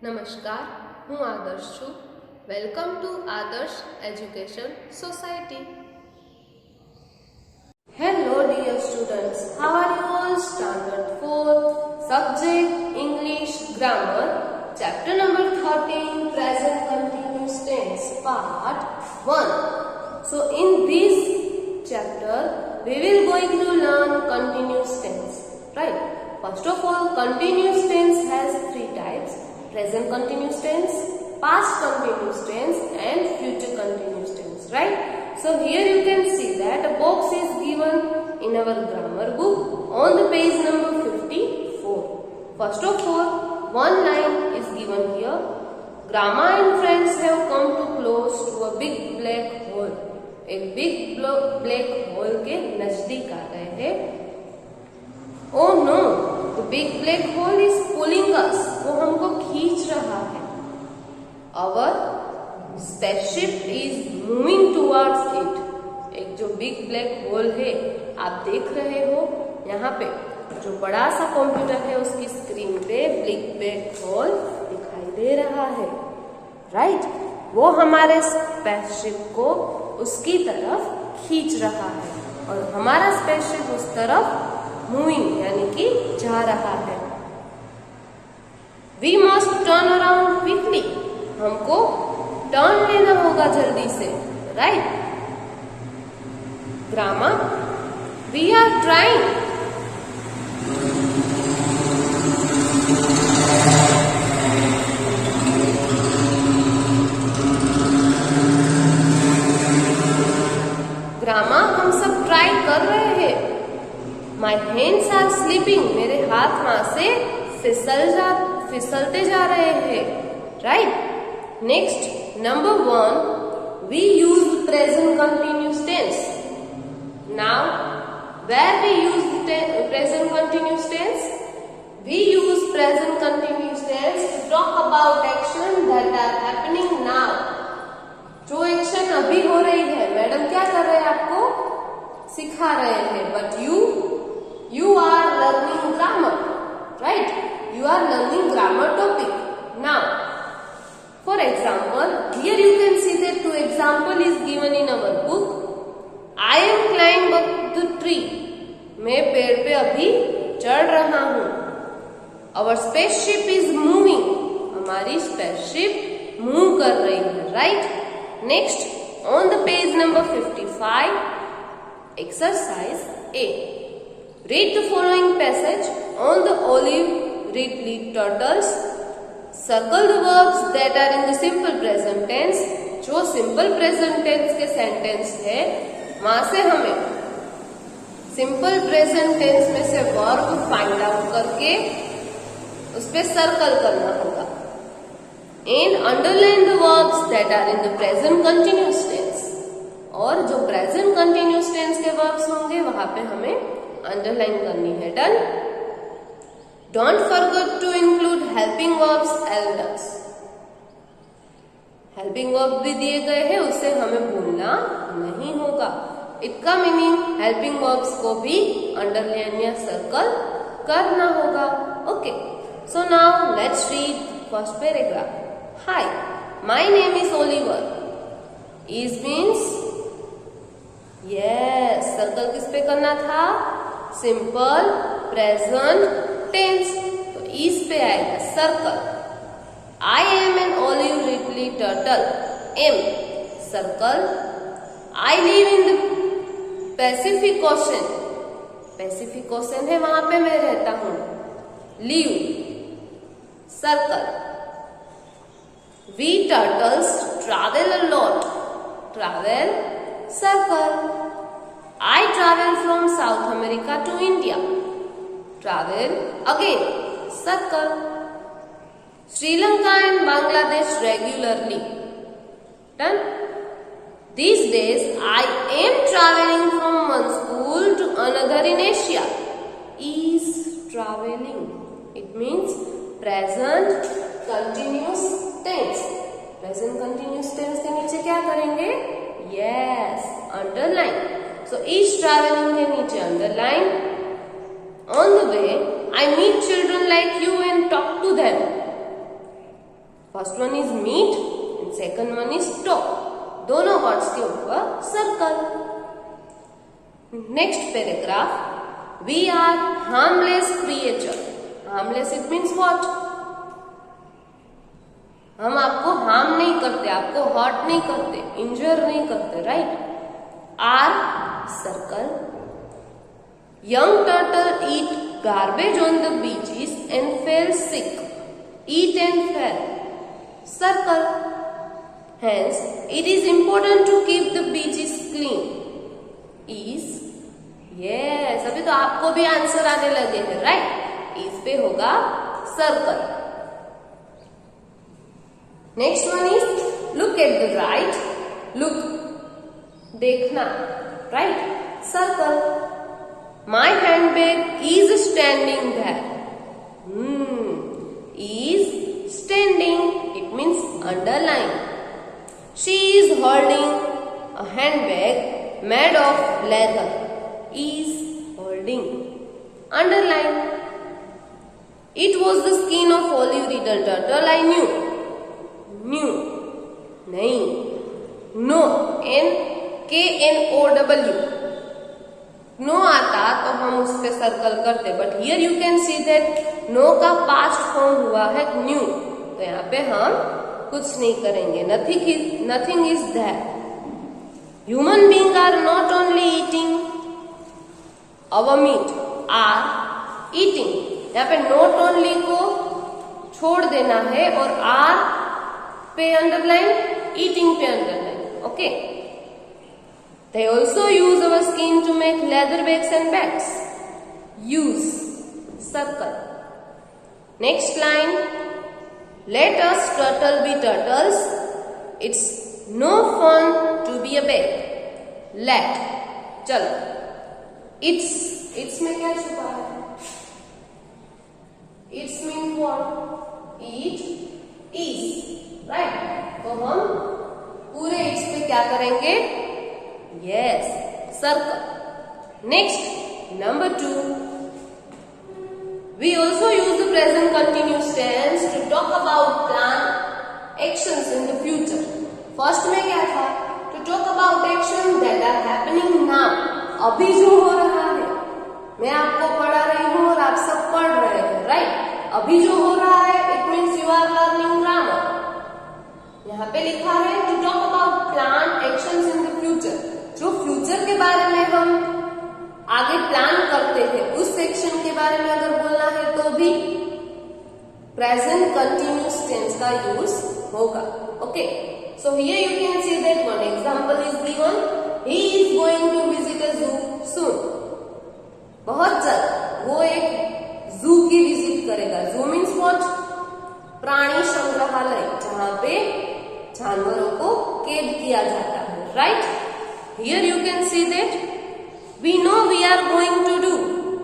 નમસ્કાર, હું આદર્શ છું. વેલકમ ટુ આદર્શ education society. Hello dear students, how are you all? Standard 4, subject English Grammar, chapter number 13, present continuous tense, part 1. So in this chapter we will going to learn continuous tense, right? First of all, continuous tense has three types: present continuous tense, past continuous tense and future continuous tense, right? So here you can see that a box is given in our grammar book on the page number 54. First of all, one line is given here: Grandma and friends have come too close to a big black hole. एक big black hole के नजदीक आ गए हैं. Oh no, the big black hole is pulling us. वो हमको खींच रहा है. Our spaceship is moving towards it. एक जो बिग ब्लैक होल है आप देख रहे हो यहाँ पे, जो बड़ा सा कंप्यूटर है उसकी स्क्रीन पे बिग ब्लैक होल दिखाई दे रहा है, राइट? वो हमारे स्पेसशिप को उसकी तरफ खींच रहा है और हमारा स्पेसशिप उस तरफ मूविंग यानी कि जा रहा है. We must turn around quickly. हमको टर्न लेना होगा जल्दी से, right? Grama, we are trying. ग्रामा, हम सब ट्राई कर रहे हैं. My hands are slipping. मेरे हाथ वहां से फिसलते जा रहे हैं, right? Next, number 1, we use present continuous tense. Now, where we use present continuous tense? We use present continuous tense to talk about action that are happening now. जो action अभी हो रही है, मैडम क्या कर रहे हैं? आपको सिखा रहे हैं. But you are learning grammar, right? You are learning grammar topic. Now, for example, here you can see that two example is given in our book. I am climb up the tree. मैं पेड़ पे अभी चढ़ रहा हूँ. Our spaceship is moving. हमारी spaceship move कर रही है, right? Next, on the page number 55, exercise A. Read the following passage on the olive reed leaf turtles. Circle the verbs that are in the simple present tense. जो simple present tense के sentence है वहां से हमें simple present tense में से verb find out करके उस पे circle करना होगा. And underline the verbs that are in the present continuous tense. और जो present continuous tense के verbs होंगे वहां पे हमें underline करनी है. Done? Don't forget to include helping verbs elders. Helping verb भी दिए गए हैं, उसे हमें भूलना नहीं होगा. इसका मीनिंग हेल्पिंग वर्ब्स को भी अंडरलाइन या सर्कल करना होगा. Okay, so now let's read first paragraph. Hi, my name is Oliver. Is means yes, circle किस पे करना था? Simple present tense. तो इस पे आएगा circle. I am an olive ridley turtle. M, circle. I live in the Pacific Ocean. Pacific Ocean है, वहां पे मैं रहता हूँ. Live, circle. We turtles travel a lot. Travel, circle. I travel from South America to India. Travel, again, circle. Sri Lanka and Bangladesh regularly. Done? These days I am traveling from one school to another in Asia. Is traveling. It means present continuous tense. Present continuous tense के नीचे क्या करेंगे? Yes, underline. So is traveling के नीचे underline. On the way I meet children like you and talk to them. First one is meet and second one is talk, दोनों words के ऊपर circle. Next paragraph, we are harmless creature. Harmless it means what? हम आपको harm नहीं करते, आपको hurt नहीं करते, इंजर नहीं करते, right? Are circle. Young turtle eat garbage on the beaches and fell sick. Eat and fell, circle. Hence, it is important to keep the beaches clean. Is, yes, अभी तो आपको भी आंसर आने लगे हैं, राइट? इस पे होगा circle. Next one is look at the right. Look, देखना, right? Circle. My handbag is standing there. Is standing, it means underline. She is holding a handbag made of leather. Is holding, underline. It was the skin of olive riddle turtle I knew. Knew, नहीं, no, N-K-N-O-W. Know आता तो हम उस पे circle करते, but here you can see that know का past form हुआ है न्यू, तो यहाँ पे हम कुछ नहीं करेंगे। Nothing is that. Human being are not only eating our meat, are eating. यहाँ पे नॉट ओनली को छोड़ देना है और आर पे अंडरलाइन, ईटिंग पे underline, okay. They also use our skin to make leather bags and bags. Use, circle. Next line. Let us turtle be turtles. It's no fun to be a bear. Let, चलो, it's में क्या छुपा है? It's mean what? It is, right? तो हम पूरे it's पे क्या करेंगे? Yes, circle. Next, number 2. We also use the present continuous tense to talk about plan actions in the future. First में क्या था? To talk about actions that are happening now. अभी जो हो रहा है, मैं आपको पढ़ा रही हूँ और आप सब पढ़ रहे हैं, राइट? अभी जो हो रहा है, it means you are learning grammar. यहाँ पे लिखा है to talk about plan actions in the future. जो फ्यूचर के बारे में हम आगे प्लान करते हैं, उस सेक्शन के बारे में अगर बोलना है तो भी प्रेजेंट कंटिन्यूस टेंस का यूज होगा, okay. So here you can see that one example is given, he is going to visit a zoo soon. बहुत जल्द वो एक जू की विजिट करेगा। जू मीन्स व्हाट? प्राणी संग्रहालय, जहां पे जानवरों को कैद किया जाता है, right? Here you can see that we know we are going to do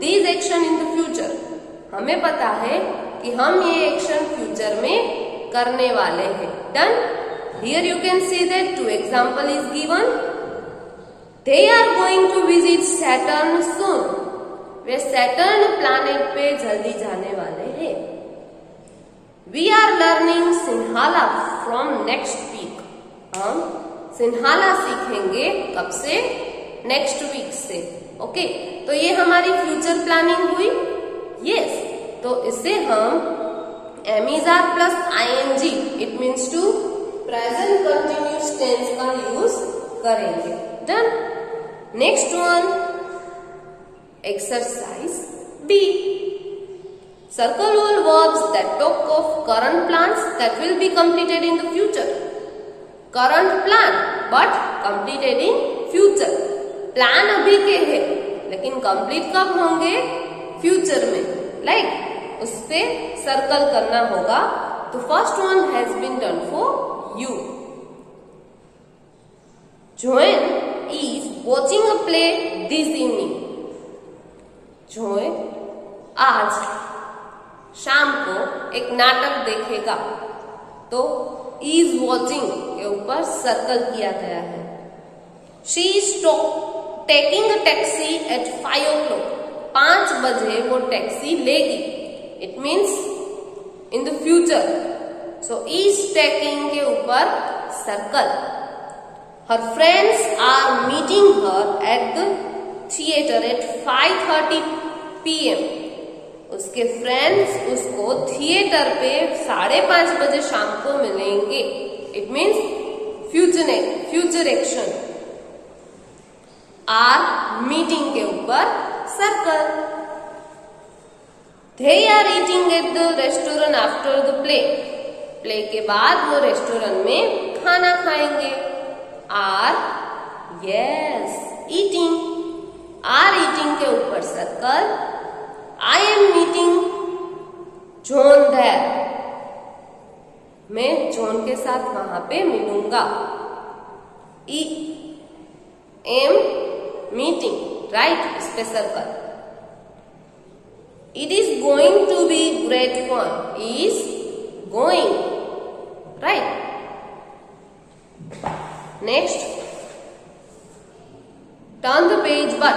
these action in the future. हमें पता है कि हम ये एक्शन फ्यूचर में करने वाले हैं। Done? Here you can see that 2 example is given. They are going to visit Saturn soon. Way Saturn planet पे जल्दी जाने वाले हैं। We are learning Sinhala from next week. हम सिन्हाला सीखेंगे कब से? नेक्स्ट वीक से, ओके। तो ये हमारी फ्यूचर प्लानिंग हुई, यस। तो इससे हम am is are plus ING, it means to present continuous tense का यूज करेंगे। Done. Next one, exercise B. Circle all verbs that talk of current plans that will be completed in the future. Current plan but completed in future. Plan अभी के हैं लेकिन complete कब होंगे? Future में, like उस पे सर्कल करना होगा। तो first one has been done for you. Joan is watching a play this evening. Joan आज शाम को एक नाटक देखेगा, तो इज वॉचिंग के ऊपर सर्कल किया गया है। She is taking a taxi at 5 o'clock. 5 बजे वो टैक्सी लेगी। It means in the future, so is taking के ऊपर सर्कल. हर friends are meeting her at the theatre at 5:30 PM. उसके फ्रेंड्स उसको थिएटर पे 5:30 बजे शाम को मिलेंगे. It means future action. Are meeting के ऊपर circle. They are eating at the restaurant after the play. Play के बाद वो रेस्टोरेंट में खाना खाएंगे. Are yes eating. Are eating के ऊपर circle. I am meeting John there. मैं जॉन के साथ वहां पे मिलूंगा. एम मीटिंग राइट, इस पे circle. It is going to be great fun. Is going. Right. Next. Turn the page, but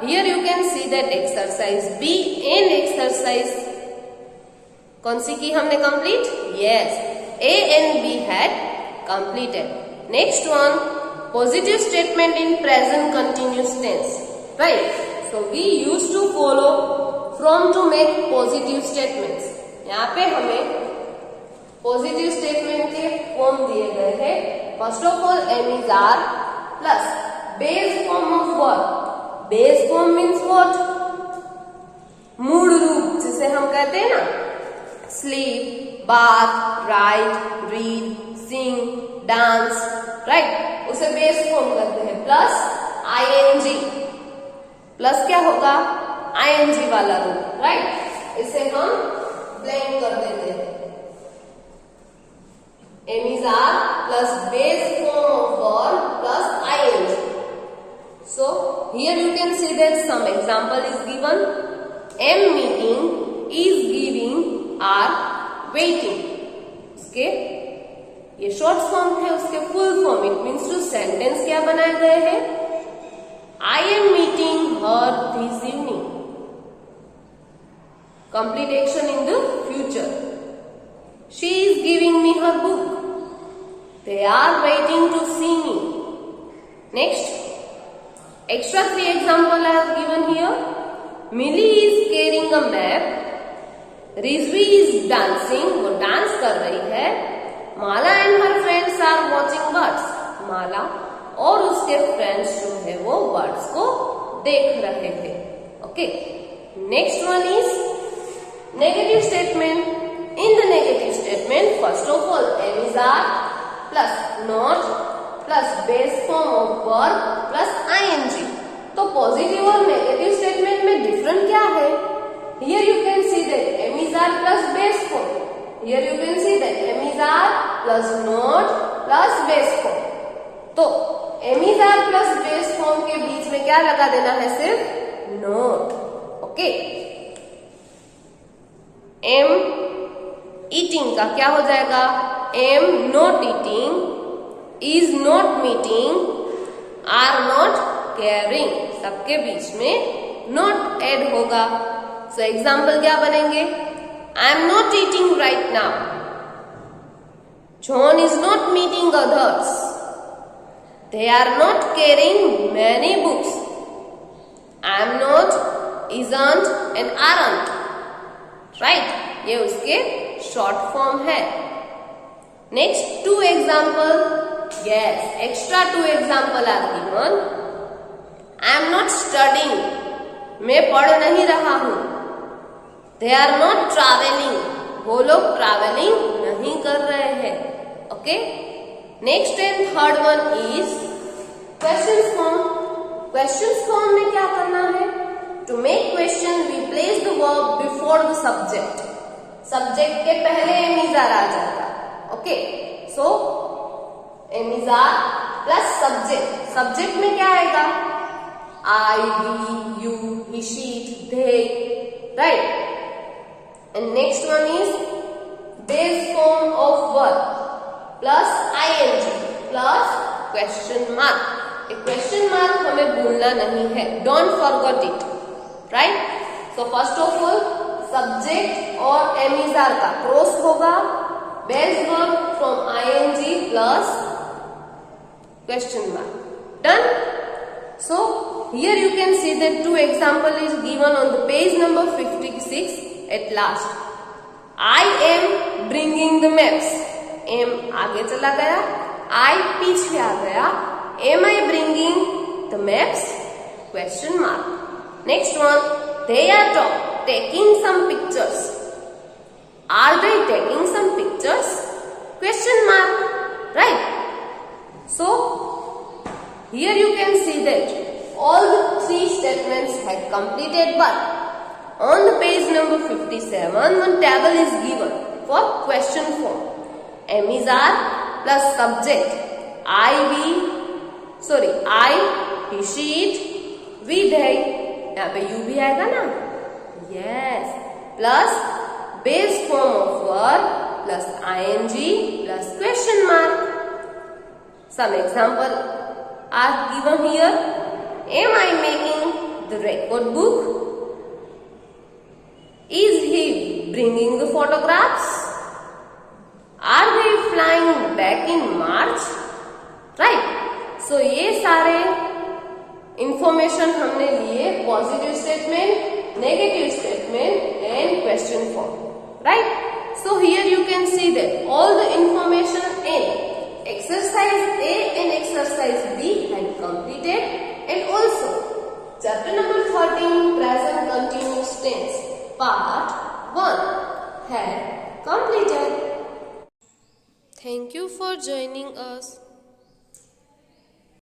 here you can see that exercise B and exercise कौन सी की हमने complete? Yes. A and B had completed. Next one. Positive statement in present continuous tense. Right. So we used to follow from to make positive statements. यहाँ पे हमें positive statement के form दिए गए हैं. First of all am is are plus base form of verb. Base form means what? मूल रूप, जिसे हम कहते हैं ना, sleep, bath, write, read, sing, dance, right, उसे बेस फॉर्म कहते हैं. Plus ING. प्लस क्या होगा? आईएनजी वाला रूप. राइट, इसे हम ब्लैंक कर देते हैं. Am is are plus base form of verb plus ING. So here you can see that some example is given. Am meeting, is giving, are waiting. उसके ये शॉर्ट फॉर्म है. उसके full form it means two sentence क्या बनाए गए हैं? I am meeting her this evening. Complete action in the future. She is giving me her book. They are waiting to see me. Next. Extra 3 example I have given here. Millie is carrying a map. Rizvi is dancing. वो dance कर रही है. Mala and her friends are watching birds. माला और उसके friends जो है वो birds को देख रहे थे. Okay. Next one is negative statement. In the negative statement, first of all, am is are plus not plus base form of verb plus ing. तो positive और negative statement में different क्या है? Here you can see that am is are plus base form. Here you can see that am is are plus not plus base form. तो am is are plus base form के बीच में क्या लगा देना है? सिर्फ not. ओके. एम ईटिंग का क्या हो जाएगा? Am not eating, is not meeting, are not caring. सबके बीच में नॉट ऐड होगा. सो एग्जाम्पल क्या बनेंगे? I am not eating right now. John is not meeting others. They are not caring many books. I am not, isn't and aren't. Right, ये उसके short form है. Next 2 example. Yes, extra 2 example are given. I am not studying. मैं पढ़ नहीं रहा हूं. They are not travelling. वो लोग ट्रैवलिंग नहीं कर रहे हैं. Okay. Next and third one is question form. Question form में क्या करना है? To make question, we place the verb before the subject. Subject के पहले am is are आ जाता. Okay. So am is are plus subject. Subject में क्या आएगा? I, we, you, he, she, they. Right. And next one is base form of verb plus ing plus question mark. एक question mark हमें भूलना नहीं है. Don't forget it. Right. So first of all subject और M is are का cross होगा. base verb from ing plus question mark. Done? So here you can see that two example is given on the page number 56 at last. I am bringing the maps. M आगे चला गया, I पीछे आ गया. Am I bringing the maps? Question mark. Next one, they are taking some pictures. Are they taking some pictures? Question mark. Right? So here you can see that all the three statements had completed, but on the page number 57, one table is given for question form. M is R plus subject. I, he, she, it, we, they. यहाँ पे you भी आएगा ना? Yes. Plus base form of verb plus ing plus question mark. Some example are given here. Am I making the record book? Is he bringing the photographs? Are they flying back in March? Right? So ये सारे information हमने लिए positive statement, negative statement and question form. Right? So here you can see that all the information in exercise A and exercise B had completed, and also chapter number 13 present continuous tense part 1 had completed. Thank you for joining us.